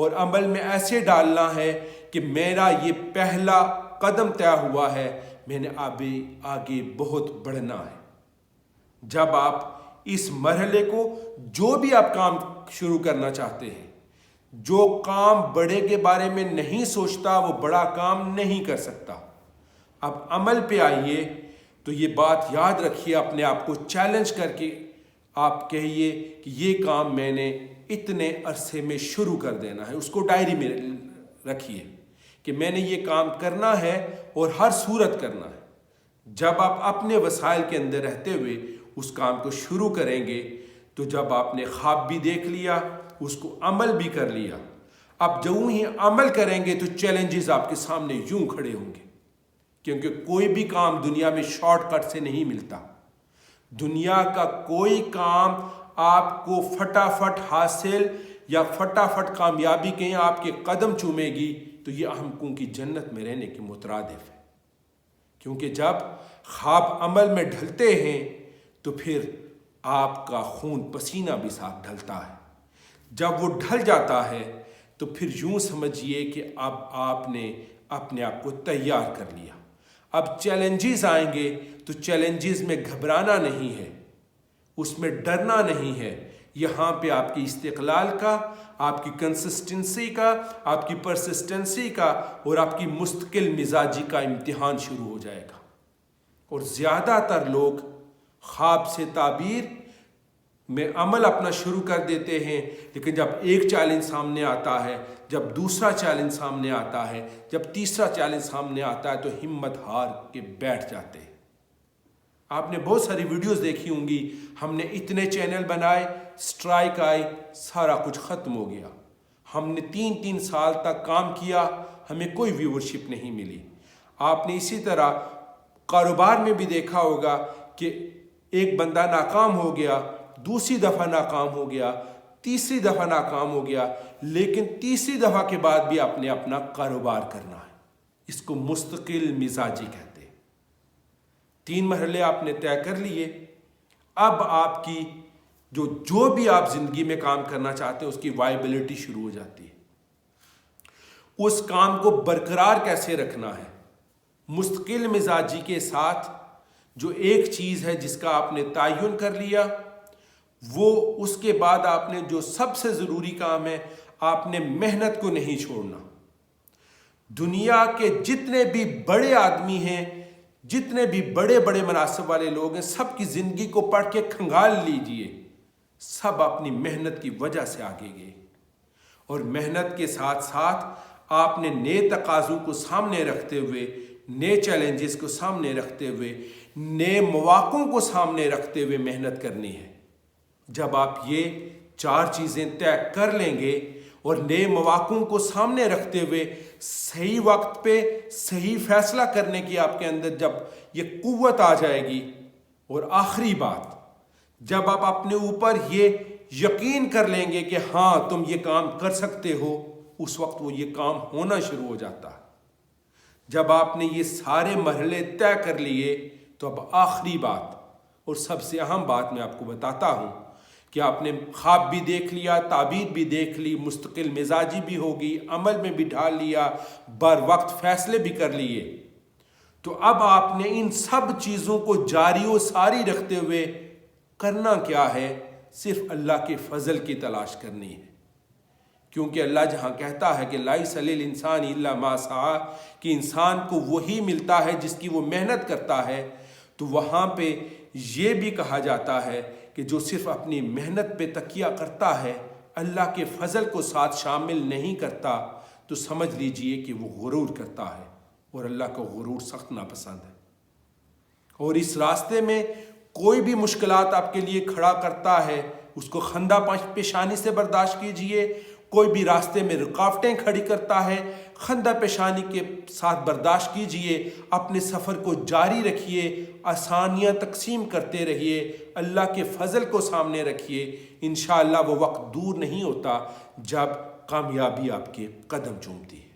اور عمل میں ایسے ڈالنا ہے کہ میرا یہ پہلا قدم طے ہوا ہے، میں نے آگے بہت بڑھنا ہے۔ جب آپ اس مرحلے کو، جو بھی آپ کام شروع کرنا چاہتے ہیں، جو کام بڑے کے بارے میں نہیں سوچتا وہ بڑا کام نہیں کر سکتا۔ اب عمل پہ آئیے تو یہ بات یاد رکھیے، اپنے آپ کو چیلنج کر کے آپ کہیے کہ یہ کام میں نے اتنے عرصے میں شروع کر دینا ہے۔ اس کو ڈائری میں رکھیے کہ میں نے یہ کام کرنا ہے اور ہر صورت کرنا ہے۔ جب آپ اپنے وسائل کے اندر رہتے ہوئے اس کام کو شروع کریں گے تو جب آپ نے خواب بھی دیکھ لیا، اس کو عمل بھی کر لیا، اب جو ہی عمل کریں گے تو چیلنجز آپ کے سامنے یوں کھڑے ہوں گے، کیونکہ کوئی بھی کام دنیا میں شارٹ کٹ سے نہیں ملتا۔ دنیا کا کوئی کام آپ کو فٹافٹ حاصل یا فٹافٹ کامیابی کہیں آپ کے قدم چومے گی تو یہ احمقوں کی جنت میں رہنے کے مترادف ہے۔ کیونکہ جب خواب عمل میں ڈھلتے ہیں تو پھر آپ کا خون پسینہ بھی ساتھ ڈھلتا ہے۔ جب وہ ڈھل جاتا ہے تو پھر یوں سمجھیے کہ اب آپ نے اپنے آپ کو تیار کر لیا۔ اب چیلنجز آئیں گے تو چیلنجز میں گھبرانا نہیں ہے، اس میں ڈرنا نہیں ہے۔ یہاں پہ آپ کی استقلال کا، آپ کی کنسسٹنسی کا، آپ کی پرسسٹنسی کا اور آپ کی مستقل مزاجی کا امتحان شروع ہو جائے گا۔ اور زیادہ تر لوگ خواب سے تعبیر میں عمل اپنا شروع کر دیتے ہیں، لیکن جب ایک چیلنج سامنے آتا ہے، جب دوسرا چیلنج سامنے آتا ہے، جب تیسرا چیلنج سامنے آتا ہے تو ہمت ہار کے بیٹھ جاتے ہیں۔ آپ نے بہت ساری ویڈیوز دیکھی ہوں گی، ہم نے اتنے چینل بنائے، سٹرائک آئی، سارا کچھ ختم ہو گیا۔ ہم نے 3 سال تک کام کیا، ہمیں کوئی ویورشپ نہیں ملی۔ آپ نے اسی طرح کاروبار میں بھی دیکھا ہوگا کہ ایک بندہ ناکام ہو گیا، دوسری دفعہ ناکام ہو گیا، تیسری دفعہ ناکام ہو گیا، لیکن تیسری دفعہ کے بعد بھی آپ نے اپنا کاروبار کرنا ہے۔ اس کو مستقل مزاجی کہتے ہیں۔ 3 مرحلے آپ نے طے کر لیے۔ اب آپ کی جو بھی آپ زندگی میں کام کرنا چاہتے ہیں اس کی وائبلٹی شروع ہو جاتی ہے۔ اس کام کو برقرار کیسے رکھنا ہے؟ مستقل مزاجی کے ساتھ جو ایک چیز ہے جس کا آپ نے تعین کر لیا، وہ اس کے بعد آپ نے جو سب سے ضروری کام ہے، آپ نے محنت کو نہیں چھوڑنا۔ دنیا کے جتنے بھی بڑے آدمی ہیں، جتنے بھی بڑے بڑے مناصب والے لوگ ہیں، سب کی زندگی کو پڑھ کے کھنگال لیجئے، سب اپنی محنت کی وجہ سے آگے گئے۔ اور محنت کے ساتھ ساتھ آپ نے نئے تقاضوں کو سامنے رکھتے ہوئے، نئے چیلنجز کو سامنے رکھتے ہوئے، نئے مواقعوں کو سامنے رکھتے ہوئے محنت کرنی ہے۔ جب آپ یہ 4 چیزیں طے کر لیں گے اور نئے مواقعوں کو سامنے رکھتے ہوئے صحیح وقت پہ صحیح فیصلہ کرنے کی آپ کے اندر جب یہ قوت آ جائے گی، اور آخری بات، جب آپ اپنے اوپر یہ یقین کر لیں گے کہ ہاں تم یہ کام کر سکتے ہو، اس وقت وہ یہ کام ہونا شروع ہو جاتا ہے۔ جب آپ نے یہ سارے مرحلے طے کر لیے تو اب آخری بات اور سب سے اہم بات میں آپ کو بتاتا ہوں کہ آپ نے خواب بھی دیکھ لیا، تعبیر بھی دیکھ لی، مستقل مزاجی بھی ہوگی، عمل میں بھی ڈھال لیا، بر وقت فیصلے بھی کر لیے، تو اب آپ نے ان سب چیزوں کو جاری و ساری رکھتے ہوئے کرنا کیا ہے؟ صرف اللہ کے فضل کی تلاش کرنی ہے۔ کیونکہ اللہ جہاں کہتا ہے کہ لَيْسَ لِلْإِنسَانِ إِلَّا مَا سَعَىٰ، کہ انسان کو وہی ملتا ہے جس کی وہ محنت کرتا ہے، تو وہاں پہ یہ بھی کہا جاتا ہے کہ جو صرف اپنی محنت پہ تکیہ کرتا ہے، اللہ کے فضل کو ساتھ شامل نہیں کرتا، تو سمجھ لیجئے کہ وہ غرور کرتا ہے، اور اللہ کو غرور سخت ناپسند ہے۔ اور اس راستے میں کوئی بھی مشکلات آپ کے لیے کھڑا کرتا ہے، اس کو خندہ پیشانی سے برداشت کیجئے۔ کوئی بھی راستے میں رکاوٹیں کھڑی کرتا ہے، خندہ پیشانی کے ساتھ برداشت کیجئے، اپنے سفر کو جاری رکھیے، آسانیاں تقسیم کرتے رہیے، اللہ کے فضل کو سامنے رکھیے۔ انشاءاللہ وہ وقت دور نہیں ہوتا جب کامیابی آپ کے قدم چومتی ہے۔